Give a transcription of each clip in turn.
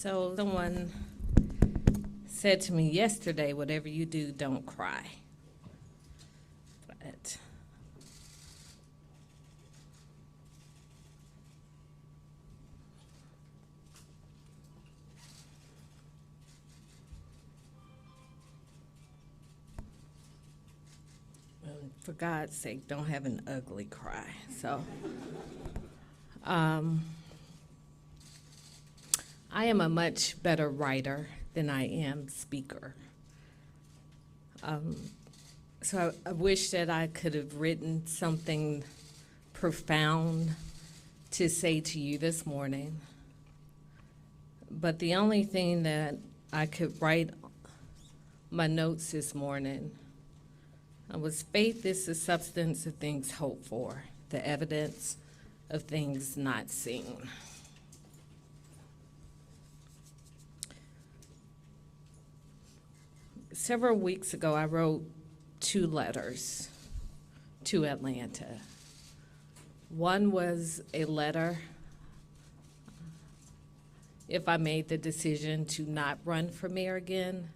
So someone said to me yesterday, whatever you do, don't cry. But for God's sake, don't have an ugly cry. So I am a much better writer than I am speaker. So I wish that I could have written something profound to say to you this morning. But the only thing that I could write my notes this morning was faith is the substance of things hoped for, the evidence of things not seen. Several weeks ago, I wrote 2 letters to Atlanta. One was a letter if I made the decision to not run for mayor again,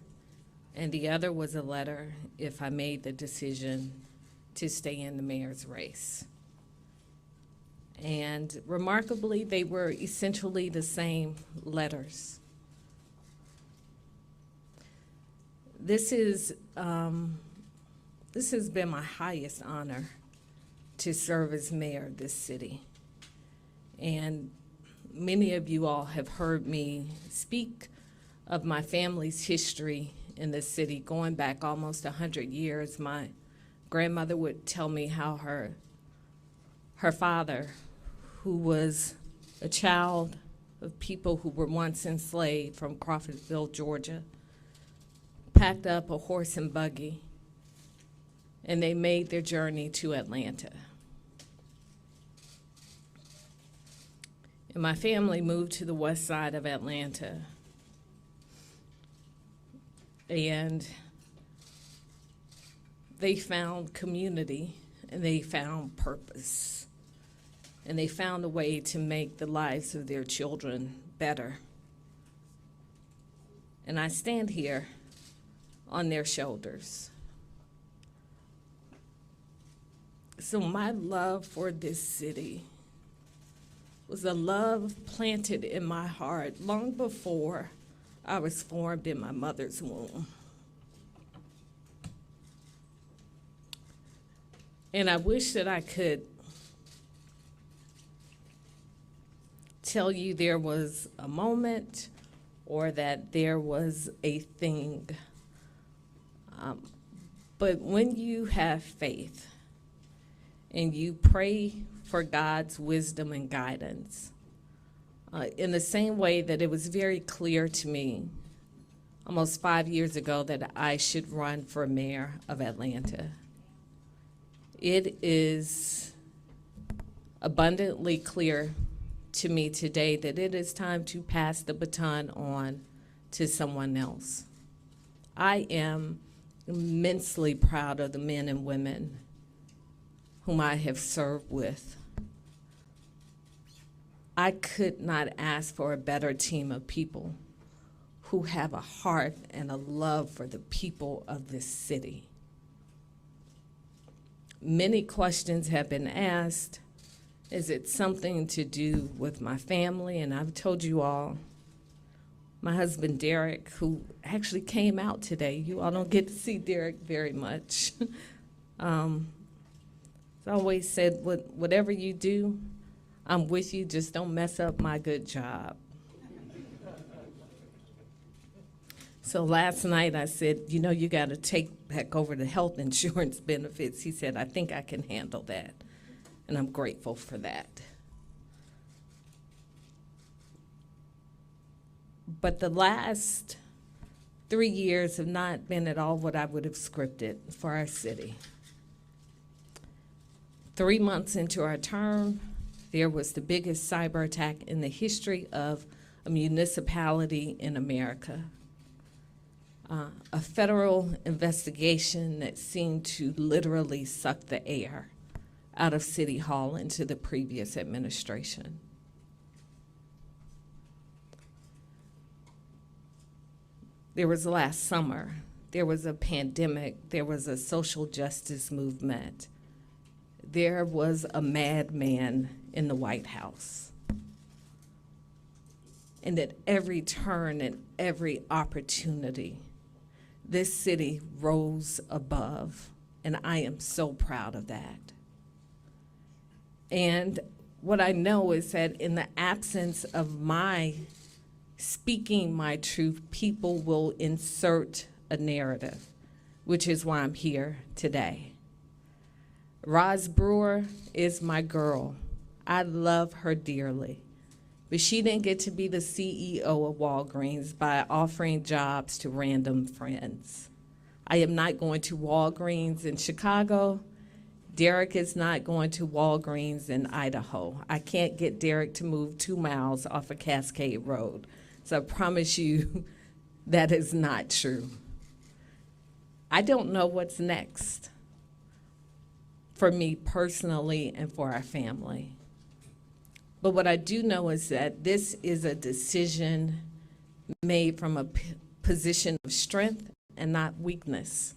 and the other was a letter if I made the decision to stay in the mayor's race. And remarkably, they were essentially the same letters. This has been my highest honor to serve as mayor of this city. And many of you all have heard me speak of my family's history in this city, going back almost 100 years. My grandmother would tell me how her father, who was a child of people who were once enslaved from Crawfordsville, Georgia, packed up a horse and buggy, and they made their journey to Atlanta. And my family moved to the west side of Atlanta. And they found community, and they found purpose. And they found a way to make the lives of their children better. And I stand here on their shoulders. So my love for this city was a love planted in my heart long before I was formed in my mother's womb. And I wish that I could tell you there was a moment or that there was a thing. But when you have faith and you pray for God's wisdom and guidance, in the same way that it was very clear to me almost 5 years ago that I should run for mayor of Atlanta, it is abundantly clear to me today that it is time to pass the baton on to someone else. I am immensely proud of the men and women whom I have served with. I could not ask for a better team of people who have a heart and a love for the people of this city. Many questions have been asked. Is it something to do with my family? And I've told you all, my husband Derek, who actually came out today. You all don't get to see Derek very much. I always said, whatever you do, I'm with you, just don't mess up my good job. So last night I said, you got to take back over the health insurance benefits. He said, I think I can handle that. And I'm grateful for that. But the last 3 years have not been at all what I would have scripted for our city. 3 months into our term, there was the biggest cyber attack in the history of a municipality in America. A federal investigation that seemed to literally suck the air out of City Hall into the previous administration. There was last summer. There was a pandemic. There was a social justice movement. There was a madman in the White House. And at every turn and every opportunity, this city rose above, and I am so proud of that. And what I know is that in the absence of my speaking my truth, people will insert a narrative, which is why I'm here today. Roz Brewer is my girl. I love her dearly. But she didn't get to be the CEO of Walgreens by offering jobs to random friends. I am not going to Walgreens in Chicago. Derek is not going to Walgreens in Idaho. I can't get Derek to move 2 miles off of Cascade Road. So I promise you that is not true. I don't know what's next for me personally and for our family. But what I do know is that this is a decision made from a position of strength and not weakness.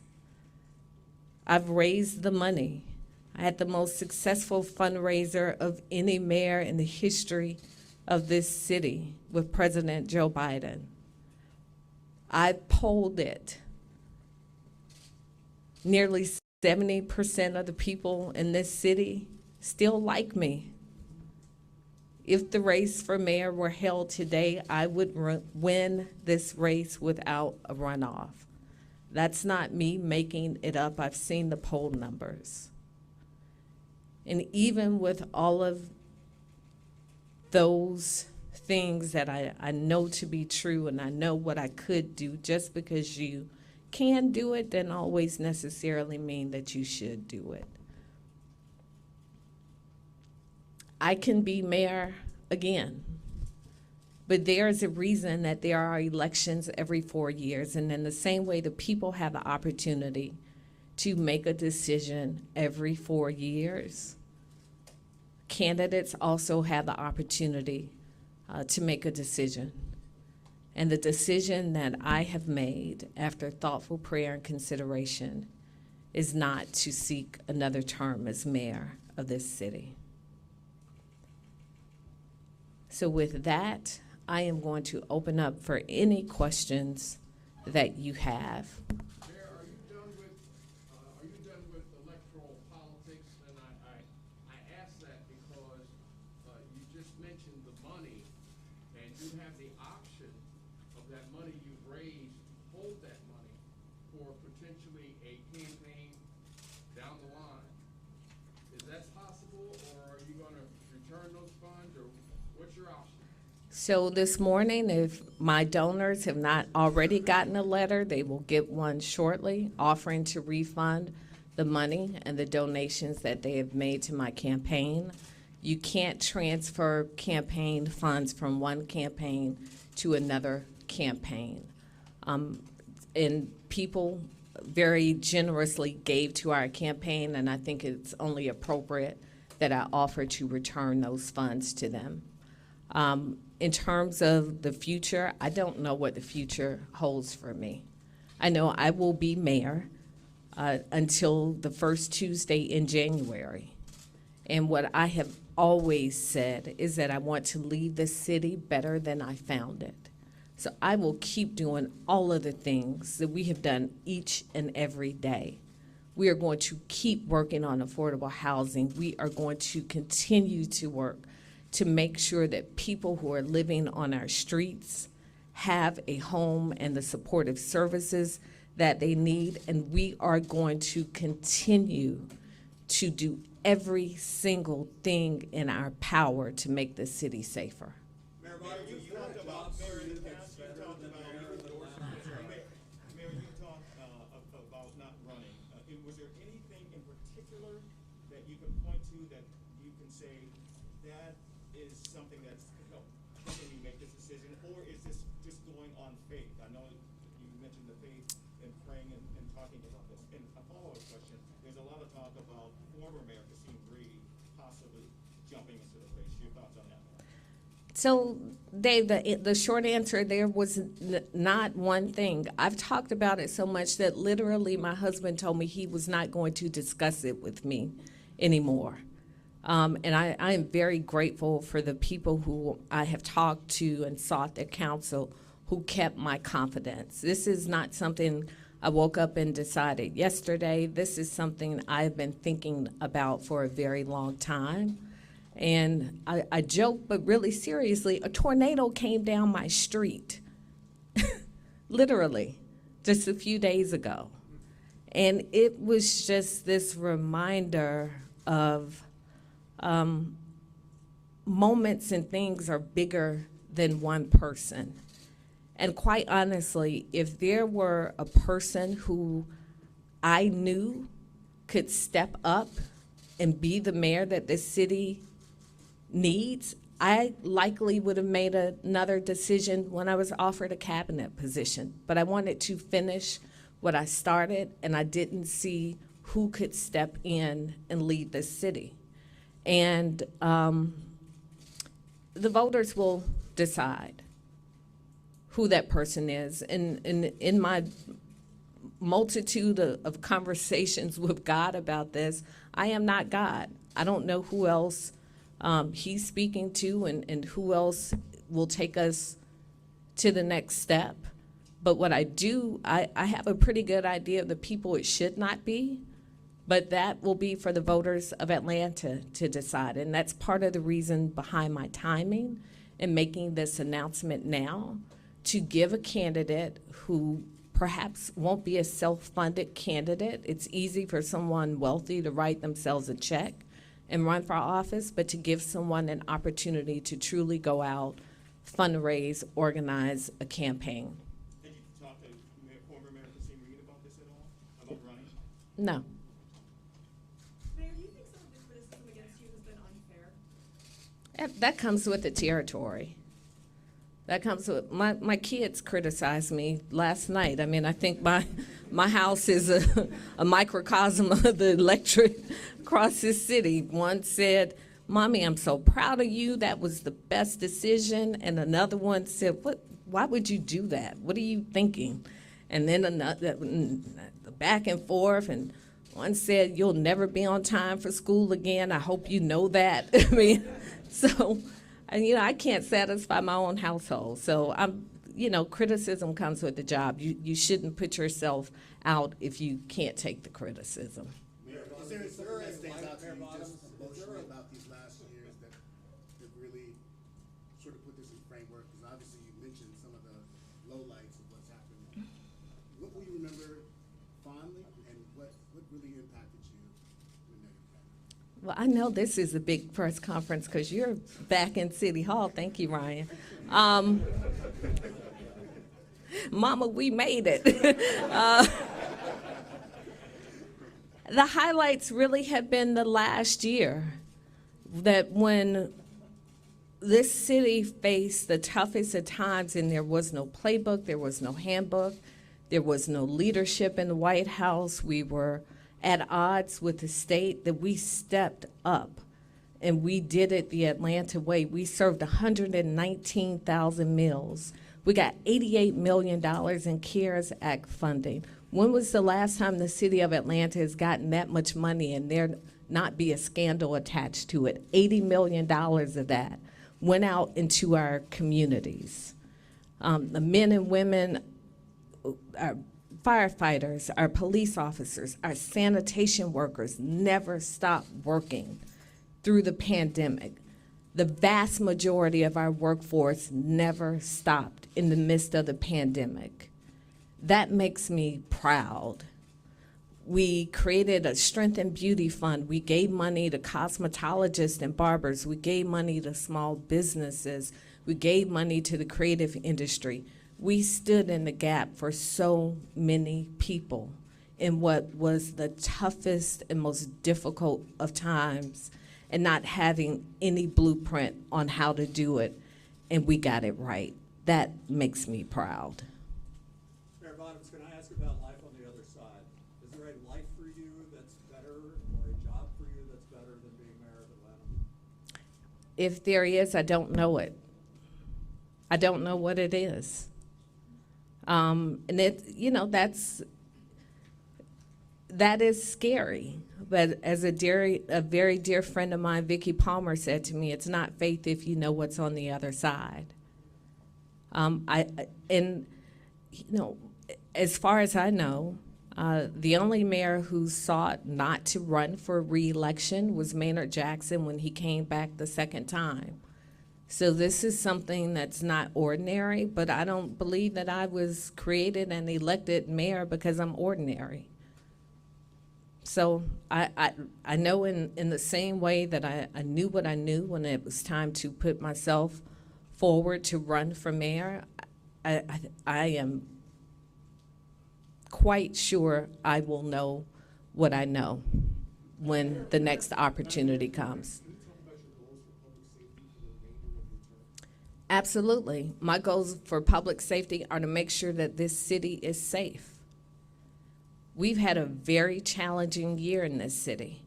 I've raised the money. I had the most successful fundraiser of any mayor in the history of this city with President Joe Biden. I polled it. Nearly 70% of the people in this city still like me. If the race for mayor were held today, I would win this race without a runoff. That's not me making it up. I've seen the poll numbers. And even with all of those things that I know to be true and I know what I could do, just because you can do it doesn't always necessarily mean that you should do it. I can be mayor again, but there's a reason that there are elections every 4 years, and in the same way the people have the opportunity to make a decision every 4 years, candidates also have the opportunity to make a decision. And the decision that I have made after thoughtful prayer and consideration is not to seek another term as mayor of this city. So with that, I am going to open up for any questions that you have. Mayor, are you done with electoral politics? And I ask that because you just mentioned the money, and you have the option of that money you've raised, hold that money for potentially a campaign down the line. Is that possible, or are you going to return those funds, or what's your option? So this morning, if my donors have not already gotten a letter, they will get one shortly offering to refund the money and the donations that they have made to my campaign. You can't transfer campaign funds from one campaign to another campaign. And people very generously gave to our campaign, and I think it's only appropriate that I offer to return those funds to them. In terms of the future, I don't know what the future holds for me. I know I will be mayor until the first Tuesday in January. And what I have always said is that I want to leave the city better than I found it. So I will keep doing all of the things that we have done each and every day. We are going to keep working on affordable housing. We are going to continue to work to make sure that people who are living on our streets have a home and the supportive services that they need. And we are going to continue to do every single thing in our power to make the city safer. Mayor, you talked about, Mayor, in the past, you talked about, Mayor, you talked about not running. Was there anything in particular that you could point to that you can say that is something that's helping you make this decision, or is this just going on faith? I know you mentioned the faith in praying and talking about this. And a follow-up question, there's a lot of talk about former Mayor possibly jumping into the race. Your thoughts on that? So Dave, the short answer there was not one thing. I've talked about it so much that literally my husband told me he was not going to discuss it with me anymore. And I am very grateful for the people who I have talked to and sought their counsel who kept my confidence. This is not something I woke up and decided yesterday. This is something I've been thinking about for a very long time. And I joke, but really seriously, a tornado came down my street, literally, just a few days ago. And it was just this reminder of moments and things are bigger than one person. And quite honestly, if there were a person who I knew could step up and be the mayor that this city needs, I likely would have made another decision when I was offered a cabinet position. But I wanted to finish what I started, and I didn't see who could step in and lead this city. And the voters will decide who that person is. And in my multitude of conversations with God about this, I am not God. I don't know who else he's speaking to and who else will take us to the next step. But what I do, I have a pretty good idea of the people it should not be, but that will be for the voters of Atlanta to decide. And that's part of the reason behind my timing and making this announcement now, to give a candidate who perhaps won't be a self-funded candidate. It's easy for someone wealthy to write themselves a check and run for office, but to give someone an opportunity to truly go out, fundraise, organize a campaign. Have you talked to former Mayor Keisha about this at all, about running? No. Mayor, do you think some of the criticism against you has been unfair? That comes with the territory. That comes with, my kids criticized me last night. I mean, I think my house is a microcosm of the electorate across this city. One said, "Mommy, I'm so proud of you. That was the best decision." And another one said, why would you do that? What are you thinking? And then another, back and forth. And one said, "You'll never be on time for school again. I hope you know that." I mean, so, and, I can't satisfy my own household. So criticism comes with the job. You shouldn't put yourself out if you can't take the criticism. Is there something that stands out to you just emotionally about these last years that really sort of put this in framework? Because obviously you mentioned some of the lowlights of what's happened. What will you remember fondly, and what really impacted you in a negative way? Well, I know this is a big press conference because you're back in City Hall. Thank you, Ryan. Mama, we made it. The highlights really have been the last year, that when this city faced the toughest of times and there was no playbook, there was no handbook, there was no leadership in the White House, we were at odds with the state, that we stepped up and we did it the Atlanta way. We served 119,000 meals. We got $88 million in CARES Act funding. When was the last time the city of Atlanta has gotten that much money and there not be a scandal attached to it? $80 million of that went out into our communities. The men and women, our firefighters, our police officers, our sanitation workers never stopped working through the pandemic. The vast majority of our workforce never stopped in the midst of the pandemic. That makes me proud. We created a Strength and Beauty Fund. We gave money to cosmetologists and barbers. We gave money to small businesses. We gave money to the creative industry. We stood in the gap for so many people in what was the toughest and most difficult of times, and not having any blueprint on how to do it, and we got it right. That makes me proud. Mayor Bottoms, can I ask about life on the other side? Is there a life for you that's better, or a job for you that's better than being mayor of Atlanta? If there is, I don't know it. I don't know what it is. And it, you know, that is scary. But as a very dear friend of mine, Vicki Palmer, said to me, it's not faith if you know what's on the other side. And you know, as far as I know, the only mayor who sought not to run for re-election was Maynard Jackson when he came back the second time. So this is something that's not ordinary, but I don't believe that I was created and elected mayor because I'm ordinary. So I know in the same way that I knew what I knew when it was time to put myself forward to run for mayor, I am quite sure I will know what I know when the next opportunity comes. Can you talk about your goals for public safety for the remainder of your term? Absolutely. My goals for public safety are to make sure that this city is safe. We've had a very challenging year in this city,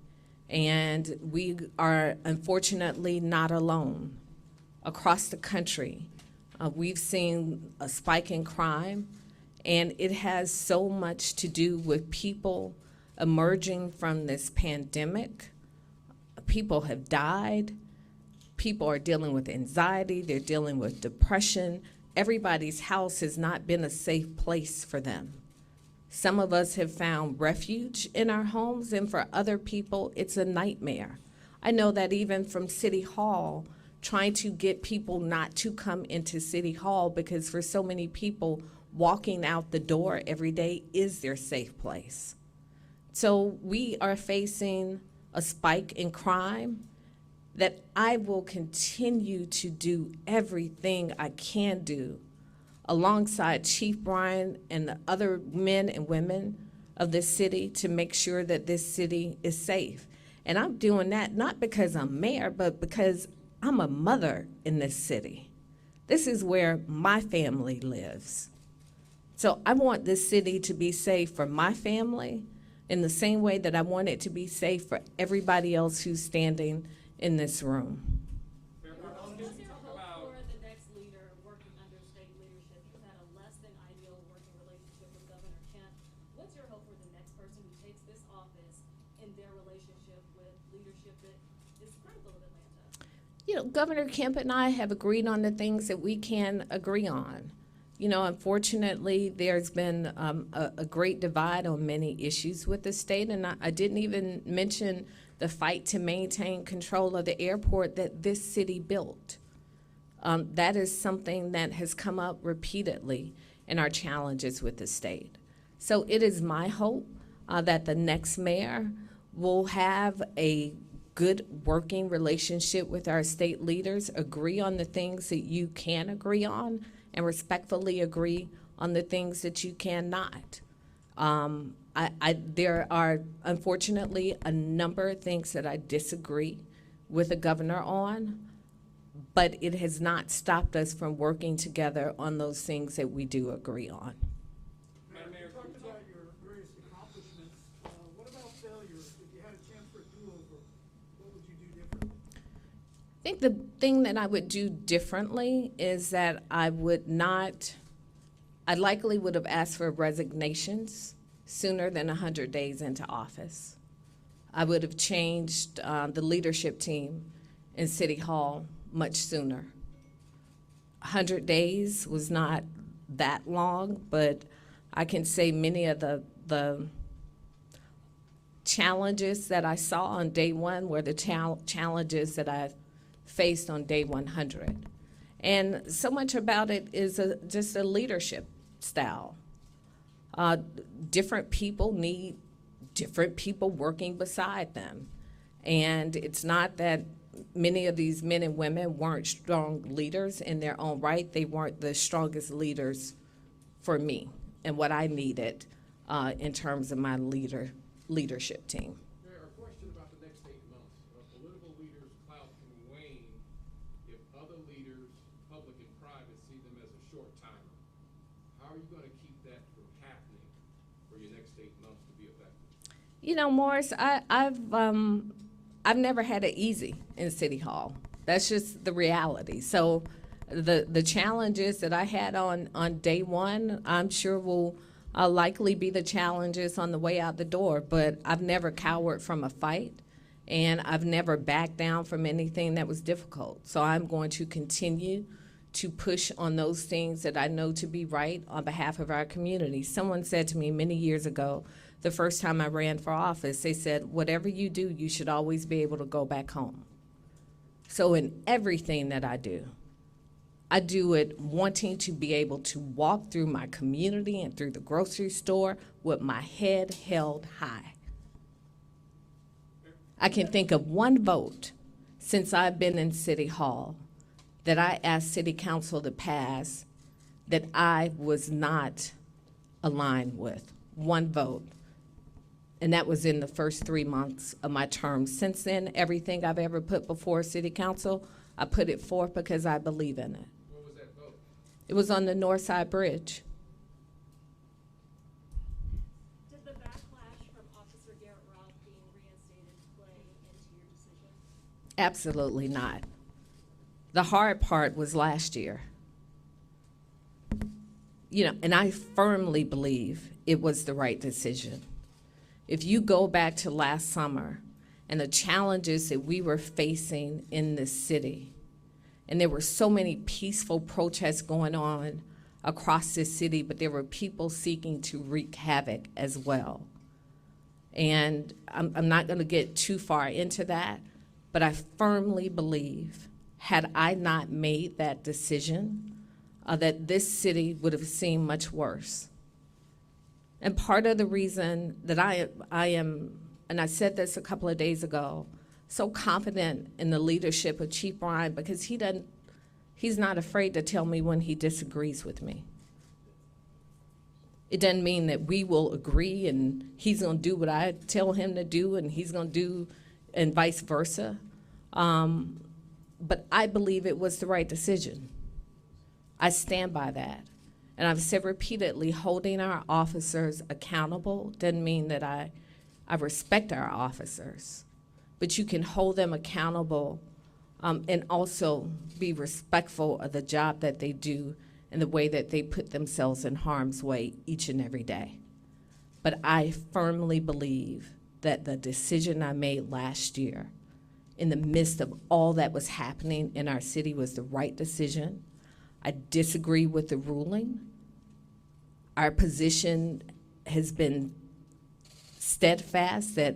and we are unfortunately not alone. Across the country, we've seen a spike in crime, and it has so much to do with people emerging from this pandemic. People have died. People are dealing with anxiety. They're dealing with depression. Everybody's house has not been a safe place for them. Some of us have found refuge in our homes, and for other people, it's a nightmare. I know that even from City Hall, trying to get people not to come into City Hall, because for so many people, walking out the door every day is their safe place. So we are facing a spike in crime that I will continue to do everything I can do alongside Chief Bryan and the other men and women of this city to make sure that this city is safe. And I'm doing that not because I'm mayor, but because I'm a mother in this city. This is where my family lives. So I want this city to be safe for my family in the same way that I want it to be safe for everybody else who's standing in this room. What's your hope for the next leader working under state leadership? You've had a less than ideal working relationship with Governor Kemp. What's your hope for the next person who takes this office in their relationship with leadership that is critical of Atlanta? You know, Governor Kemp and I have agreed on the things that we can agree on. You know, unfortunately, there's been a great divide on many issues with the state, and I didn't even mention the fight to maintain control of the airport that this city built. That is something that has come up repeatedly in our challenges with the state. So it is my hope that the next mayor will have a good working relationship with our state leaders, agree on the things that you can agree on, and respectfully agree on the things that you cannot. There are, unfortunately, a number of things that I disagree with the governor on, but it has not stopped us from working together on those things that we do agree on. Mayor, you talked about your greatest accomplishments. What about failures? If you had a chance for a do-over, what would you do differently? I think the thing that I would do differently is that I likely would have asked for resignations sooner than 100 days into office. I would have changed the leadership team in City Hall much sooner. 100 days was not that long, but I can say many of the challenges that I saw on day one were the challenges that I faced on day 100. And so much about it is just a leadership style. Different people need different people working beside them. And it's not that many of these men and women weren't strong leaders in their own right. They weren't the strongest leaders for me and what I needed in terms of my leadership team. Mayor, a question about the next 8 months. Political leaders' clout can wane if other leaders, public and private, see them as a short timer. How are you going to keep that from happening for your next 8 months to be effective? You know, Morris, I've never had it easy in City Hall. That's just the reality. So The challenges that I had on day one, I'm sure will likely be the challenges on the way out the door, but I've never cowered from a fight, and I've never backed down from anything that was difficult. So I'm going to continue to push on those things that I know to be right on behalf of our community. Someone said to me many years ago, the first time I ran for office, they said, whatever you do, you should always be able to go back home. So in everything that I do it wanting to be able to walk through my community and through the grocery store with my head held high. I can think of one vote since I've been in City Hall that I asked City Council to pass that I was not aligned with. One vote. And that was in the first 3 months of my term. Since then, everything I've ever put before City Council, I put it forth because I believe in it. What was that vote? It was on the North Side Bridge. Did the backlash from Officer Garrett Robb being reinstated play into your decision? Absolutely not. The hard part was last year. You know, and I firmly believe it was the right decision. If you go back to last summer and the challenges that we were facing in this city, and there were so many peaceful protests going on across this city, but there were people seeking to wreak havoc as well. And I'm not going to get too far into that, but I firmly believe had I not made that decision, that this city would have seemed much worse. And part of the reason that I am, and I said this a couple of days ago, so confident in the leadership of Chief Bryan, because he's not afraid to tell me when he disagrees with me. It doesn't mean that we will agree and he's going to do what I tell him to do and he's going to do, and vice versa. But I believe it was the right decision. I stand by that. And I've said repeatedly, holding our officers accountable doesn't mean that I respect our officers, but you can hold them accountable and also be respectful of the job that they do and the way that they put themselves in harm's way each and every day. But I firmly believe that the decision I made last year in the midst of all that was happening in our city was the right decision. I disagree with the ruling. Our position has been steadfast that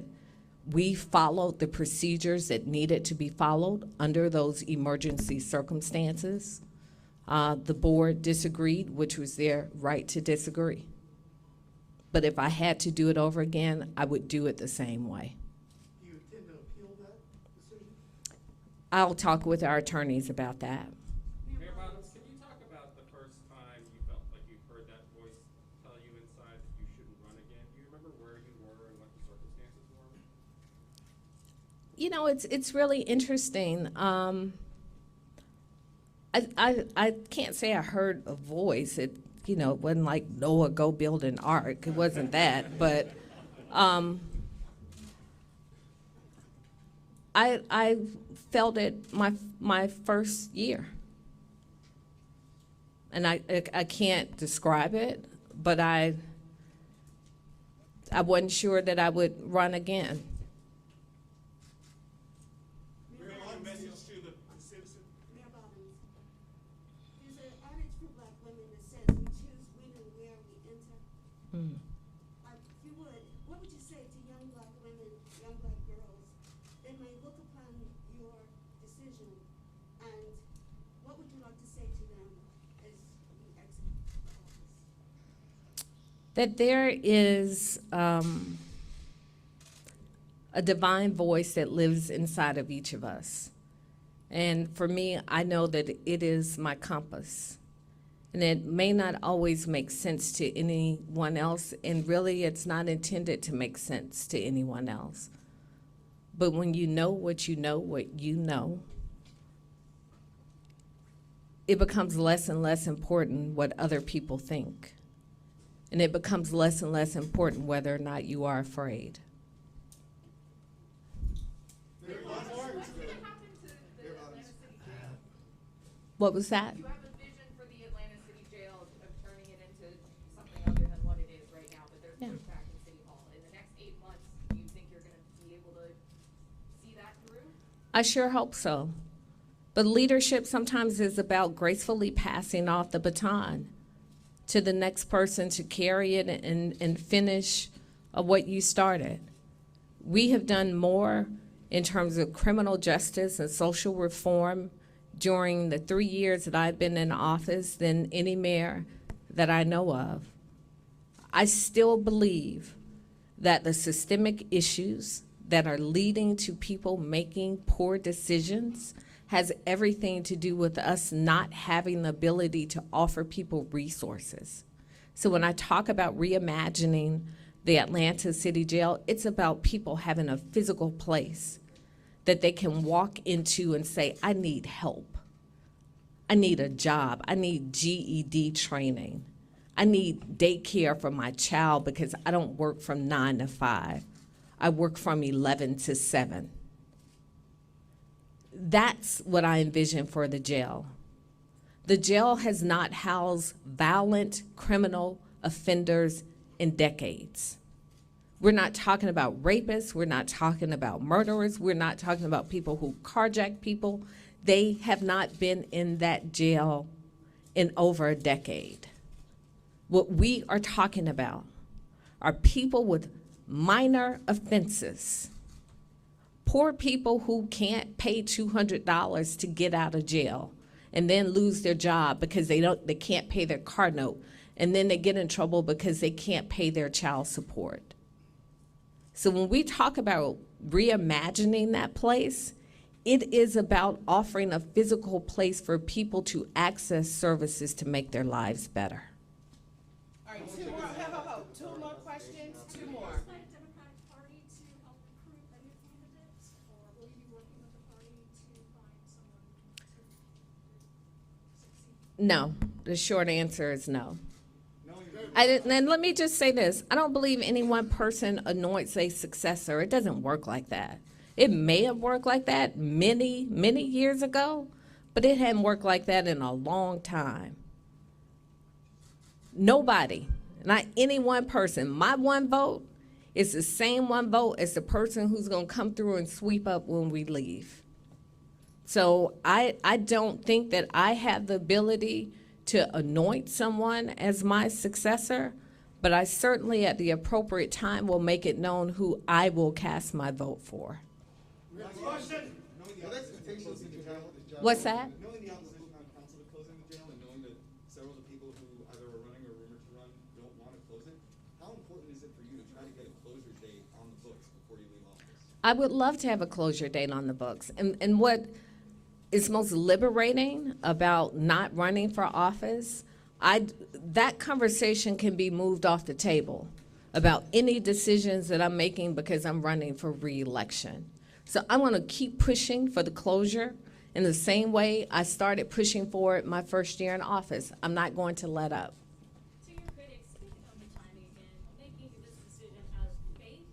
we followed the procedures that needed to be followed under those emergency circumstances. The board disagreed, which was their right to disagree. But if I had to do it over again, I would do it the same way. Do you intend to appeal that decision? I'll talk with our attorneys about that. Mayor Bottoms, can you talk about the first time you felt like you heard that voice tell you inside that you shouldn't run again? Do you remember where you were and what the circumstances were? You know, it's really interesting. I can't say I heard a voice. It wasn't like Noah, go build an ark. It wasn't that, but I felt it my first year, and I can't describe it, but I wasn't sure that I would run again. One message to the citizen. Mayor Bottoms, there's an adage for black women that says we choose when and where we enter. If you would, what would you say to young black women, young black girls? They may look upon your decision, and what would you like to say to them as you exit the office? That there is a divine voice that lives inside of each of us. And for me, I know that it is my compass. And it may not always make sense to anyone else, and really it's not intended to make sense to anyone else. But when you know what you know, it becomes less and less important what other people think. And it becomes less and less important whether or not you are afraid. What was that? Do you have a vision for the Atlanta City Jail of turning it into something other than what it is right now? But there's Yeah. pushback in City Hall. In the next 8 months, do you think you're going to be able to see that through? I sure hope so. But leadership sometimes is about gracefully passing off the baton to the next person to carry it and finish what you started. We have done more in terms of criminal justice and social reform during the 3 years that I've been in office than any mayor that I know of. I still believe that the systemic issues that are leading to people making poor decisions has everything to do with us not having the ability to offer people resources. So when I talk about reimagining the Atlanta City Jail, it's about people having a physical place that they can walk into and say, I need help. I need a job. I need GED training. I need daycare for my child because I don't work from 9 to 5. I work from 11 to 7. That's what I envision for the jail. The jail has not housed violent criminal offenders in decades. We're not talking about rapists. We're not talking about murderers. We're not talking about people who carjack people. They have not been in that jail in over a decade. What we are talking about are people with minor offenses, poor people who can't pay $200 to get out of jail and then lose their job because they can't pay their car note, and then they get in trouble because they can't pay their child support. So when we talk about reimagining that place, it is about offering a physical place for people to access services to make their lives better. All right, two more, two more questions, two more. Do you expect Democratic Party to help recruit a new candidate, or will you be working with the party to find someone to succeed? No, the short answer is no. And let me just say this. I don't believe any one person anoints a successor. It doesn't work like that. It may have worked like that many, many years ago, but it hadn't worked like that in a long time. Nobody, not any one person. My one vote is the same one vote as the person who's going to come through and sweep up when we leave. So I don't think that I have the ability to anoint someone as my successor, but I certainly at the appropriate time will make it known who I will cast my vote for. What's that? Knowing the opposition on council to closing the jail and knowing that several of the people who either are running or rumored to run don't want to close it, how important is it for you to try to get a closure date on the books before you leave office? I would love to have a closure date on the books. And what is most liberating about not running for office, that conversation can be moved off the table about any decisions that I'm making because I'm running for re-election. So I want to keep pushing for the closure in the same way I started pushing for it my first year in office. I'm not going to let up. To your critics, speaking of the timing and making this decision out of faith,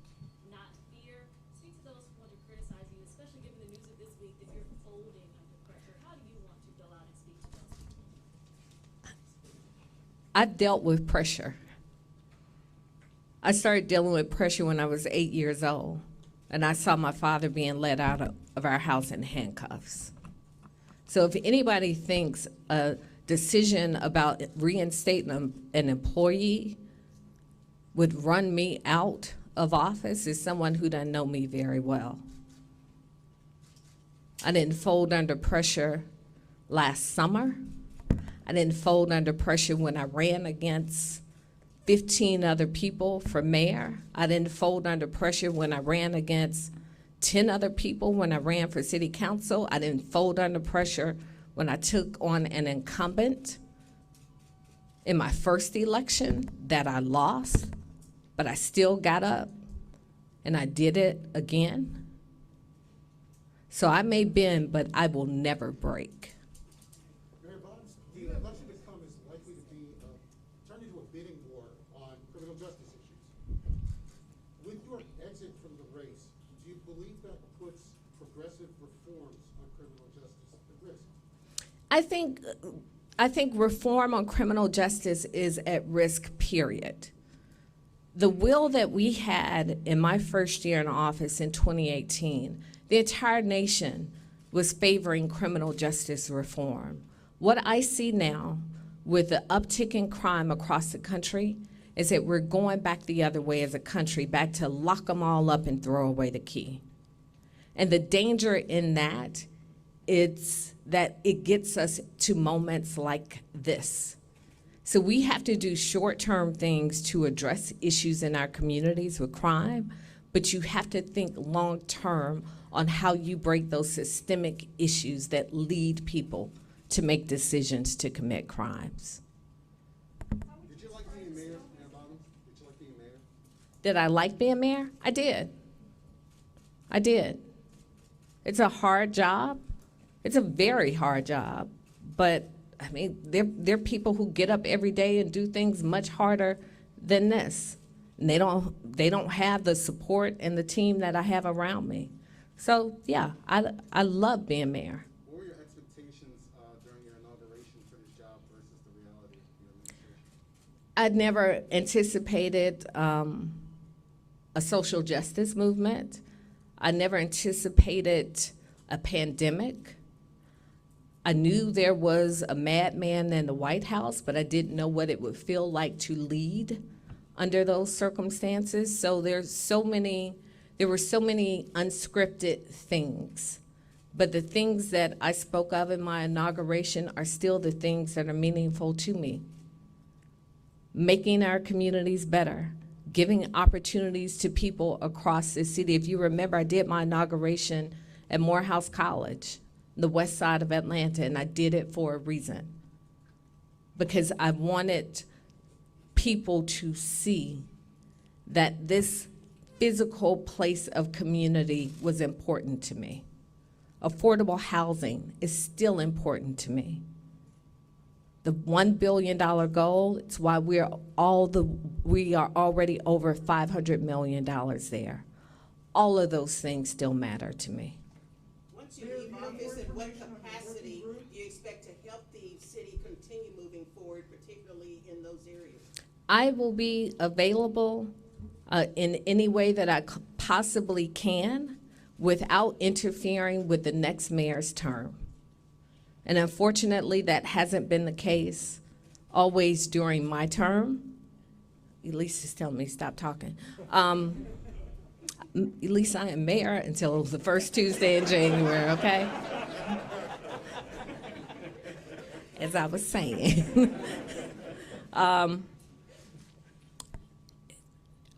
not fear, speak to those who want to criticize you, especially given the news of this week that you're folding under pressure. How do you want to go out and speak to those people? I've dealt with pressure. I started dealing with pressure when I was 8 years old, and I saw my father being let out of our house in handcuffs. So if anybody thinks a decision about reinstating an employee would run me out of office, is someone who doesn't know me very well. I didn't fold under pressure last summer. I didn't fold under pressure when I ran against 15 other people for mayor. I didn't fold under pressure when I ran against 10 other people when I ran for city council. I didn't fold under pressure when I took on an incumbent in my first election that I lost, but I still got up and I did it again. So I may bend, but I will never break. Mayor Bottoms, the election to come is likely to be turned into a bidding war on criminal justice issues. With your exit from the race, do you believe that puts progressive reforms on criminal justice at risk? I think reform on criminal justice is at risk, period. The will that we had in my first year in office in 2018, the entire nation was favoring criminal justice reform. What I see now with the uptick in crime across the country is that we're going back the other way as a country, back to lock them all up and throw away the key. And the danger in that, it's that it gets us to moments like this. So we have to do short-term things to address issues in our communities with crime, but you have to think long-term on how you break those systemic issues that lead people to make decisions to commit crimes. Did you like being mayor, Mayor Bottoms? Did you like being mayor? Did I like being mayor? I did. It's a hard job. It's a very hard job, but I mean, there are people who get up every day and do things much harder than this. And they don't have the support and the team that I have around me. So yeah, I love being mayor. What were your expectations during your inauguration for this job versus the reality of your administration? I'd never anticipated a social justice movement. I never anticipated a pandemic. I knew there was a madman in the White House, but I didn't know what it would feel like to lead under those circumstances. So there were so many unscripted things. But the things that I spoke of in my inauguration are still the things that are meaningful to me. Making our communities better, giving opportunities to people across the city. If you remember, I did my inauguration at Morehouse College, the west side of Atlanta, and I did it for a reason. Because I wanted people to see that this physical place of community was important to me. Affordable housing is still important to me. The $1 billion goal, it's why we are already over $500 million there. All of those things still matter to me. Once you leave office, in what capacity do you expect to help the city continue moving forward, particularly in those areas? I will be available in any way that I possibly can without interfering with the next mayor's term. And unfortunately, that hasn't been the case always during my term. Elise is telling me to stop talking. At least I am mayor until the first Tuesday in January, okay? As I was saying.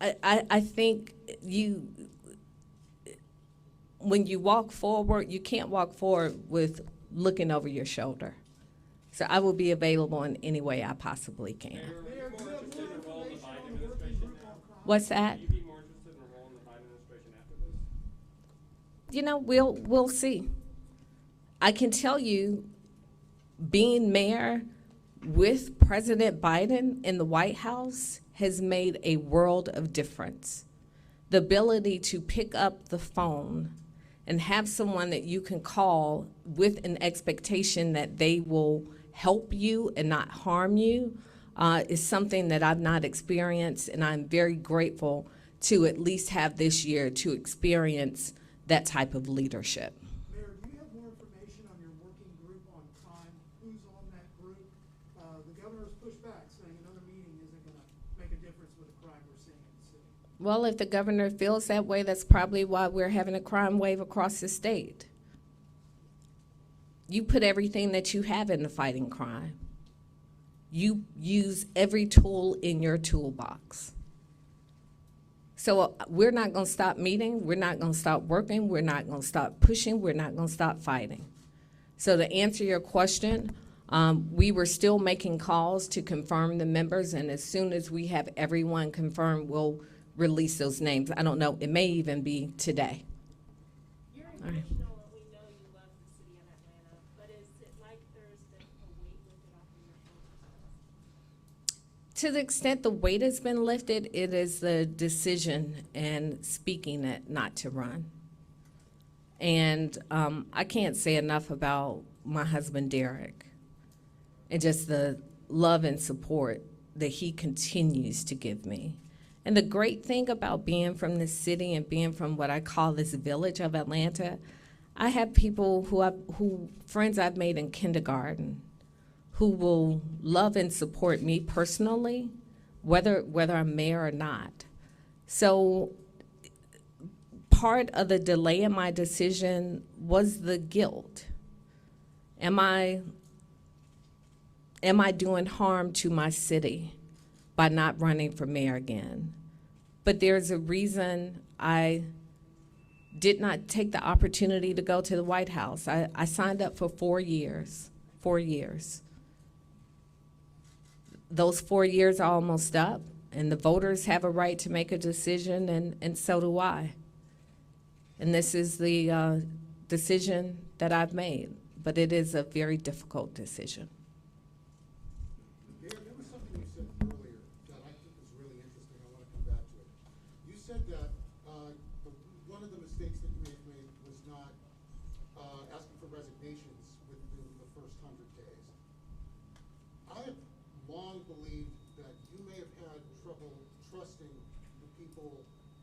I think when you walk forward, you can't walk forward with looking over your shoulder. So I will be available in any way I possibly can. Mayor, are you more interested in a role in the Biden administration now? What's that? Will you be more interested in a role in the Biden administration after this? You know, we'll see. I can tell you, being mayor with President Biden in the White House has made a world of difference. The ability to pick up the phone and have someone that you can call with an expectation that they will help you and not harm you is something that I've not experienced, and I'm very grateful to at least have this year to experience that type of leadership. Mayor, do you have more information on your working group on crime? Who's on that group? The governor's pushed back, saying another meeting isn't going to make a difference with the crime we're seeing in the city. Well, if the governor feels that way, that's probably why we're having a crime wave across the state. You put everything that you have into fighting crime. You use every tool in your toolbox. So we're not going to stop meeting. We're not going to stop working. We're not going to stop pushing. We're not going to stop fighting. So to answer your question, we were still making calls to confirm the members, and as soon as we have everyone confirmed, we'll release those names. I don't know. It may even be today. You're All right. emotional, and we know you love the city of Atlanta, but is it like there's been a weight lifted off of your shoulders? To the extent the weight has been lifted, it is the decision and speaking it not to run. And I can't say enough about my husband, Derek, and just the love and support that he continues to give me. And the great thing about being from this city and being from what I call this village of Atlanta, I have people friends I've made in kindergarten, who will love and support me personally, whether I'm mayor or not. So part of the delay in my decision was the guilt. Am I doing harm to my city by not running for mayor again? But there's a reason I did not take the opportunity to go to the White House. I signed up for 4 years. 4 years. Those 4 years are almost up, and the voters have a right to make a decision, and so do I. And this is the decision that I've made, but it is a very difficult decision. Mayor, there was something you said earlier that I think is really interesting. I want to come back to it. You said that one of the mistakes that you made was not asking for resignations within the first 100 days. I have long believed that you may have had trouble trusting the people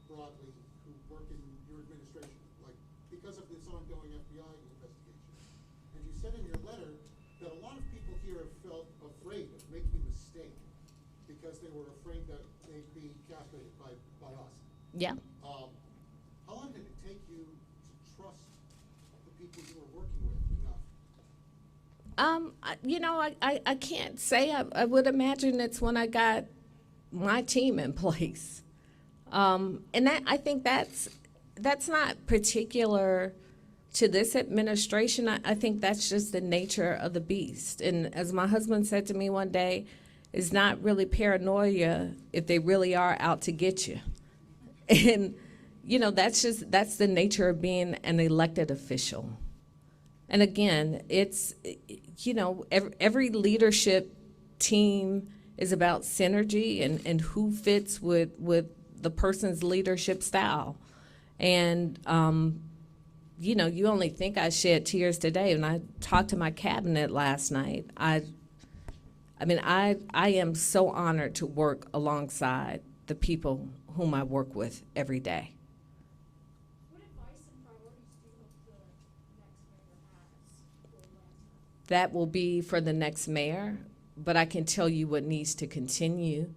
broadly who work in your administration, like because of this ongoing FBI investigation. And you said in your letter that a lot of people here have felt afraid of making a mistake because they were afraid that they'd be castrated by us. Yeah. How long did it take you to trust the people you were working with enough? I can't say. I would imagine it's when I got my team in place. And I think that's not particular to this administration. I think that's just the nature of the beast. And as my husband said to me one day, it's not really paranoia if they really are out to get you. And, that's the nature of being an elected official. And again, it's, every leadership team is about synergy and who fits with the person's leadership style. And, you only think I shed tears today. When I talked to my cabinet last night, I am so honored to work alongside the people whom I work with every day. What advice and priorities do you hope the next mayor has for Atlanta? That will be for the next mayor, but I can tell you what needs to continue.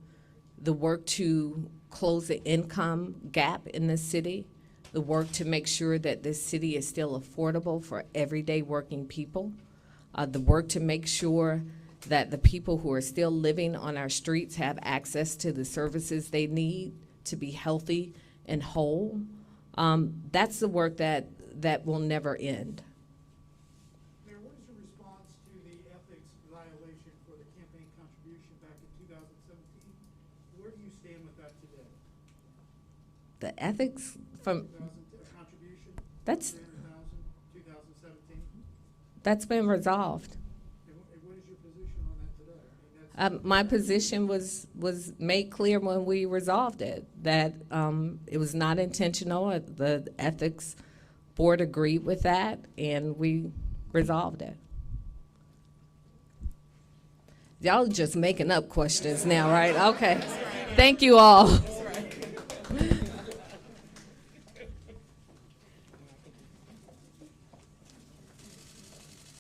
The work to close the income gap in the city, the work to make sure that this city is still affordable for everyday working people, the work to make sure that the people who are still living on our streets have access to the services they need to be healthy and whole. That's the work that will never end. Mayor, what is your response to the ethics violation for the campaign contribution back in 2017? Where do you stand with that today? The ethics from, Contribution? That's- 300,000, 2017? that's been resolved. And what is your position on that today? I mean, that's. My position was made clear when we resolved it, that it was not intentional. The ethics board agreed with that, and we resolved it. Y'all just making up questions now, right? Okay. Thank you all.